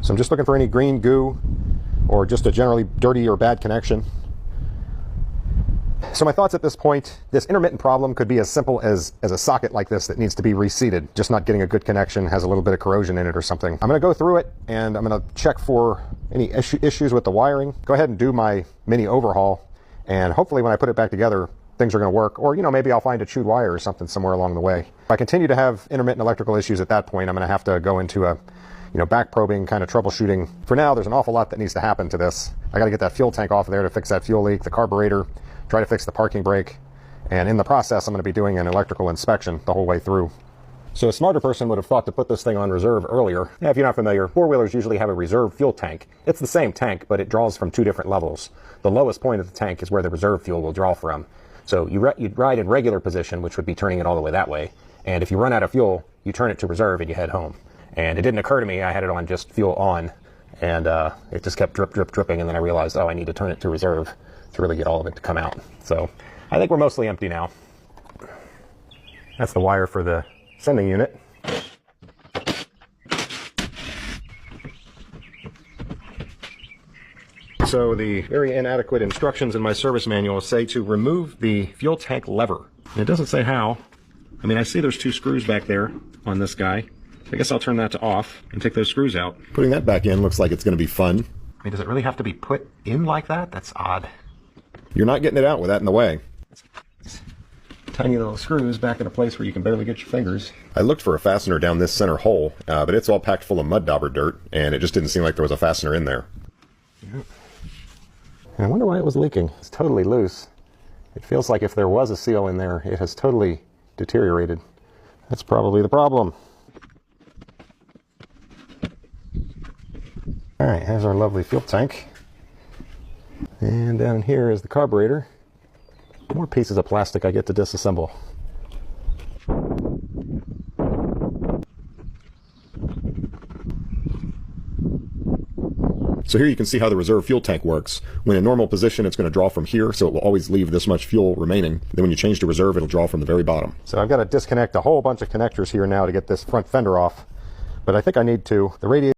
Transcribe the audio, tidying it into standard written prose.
So I'm just looking for any green goo or just a generally dirty or bad connection. So my thoughts at this point, this intermittent problem could be as simple as a socket like this that needs to be reseated, just not getting a good connection, has a little bit of corrosion in it or something. I'm going to go through it and I'm going to check for any issues with the wiring. Go ahead and do my mini overhaul, and hopefully when I put it back together, things are going to work. Or, maybe I'll find a chewed wire or something somewhere along the way. If I continue to have intermittent electrical issues at that point, I'm going to have to go into a back probing kind of troubleshooting. For now, there's an awful lot that needs to happen to this. I got to get that fuel tank off of there to fix that fuel leak, the carburetor, try to fix the parking brake, and in the process I'm going to be doing an electrical inspection the whole way through. So a smarter person would have thought to put this thing on reserve earlier. If you're not familiar, four-wheelers usually have a reserve fuel tank. It's the same tank, but it draws from two different levels. The lowest point of the tank is where the reserve fuel will draw from. So you'd ride in regular position, which would be turning it all the way that way, and if you run out of fuel, you turn it to reserve and you head home. And it didn't occur to me, I had it on just fuel on, and it just kept dripping, and then I realized, oh, I need to turn it to reserve to really get all of it to come out. So I think we're mostly empty now. That's the wire for the sending unit. So the very inadequate instructions in my service manual say to remove the fuel tank lever. And it doesn't say how. I mean, I see there's two screws back there on this guy. I guess I'll turn that to off and take those screws out. Putting that back in looks like it's going to be fun. I mean, does it really have to be put in like that? That's odd. You're not getting it out with that in the way. Tiny little screws back in a place where you can barely get your fingers. I looked for a fastener down this center hole, but it's all packed full of mud dauber dirt, and it just didn't seem like there was a fastener in there. Yeah. I wonder why it was leaking. It's totally loose. It feels like if there was a seal in there, it has totally deteriorated. That's probably the problem. All right, here's our lovely fuel tank. And down here is the carburetor. More pieces of plastic I get to disassemble. So here you can see how the reserve fuel tank works. When in normal position, it's going to draw from here, so it will always leave this much fuel remaining. Then when you change to reserve, it'll draw from the very bottom. So I've got to disconnect a whole bunch of connectors here now to get this front fender off. But I think I need to. The radiator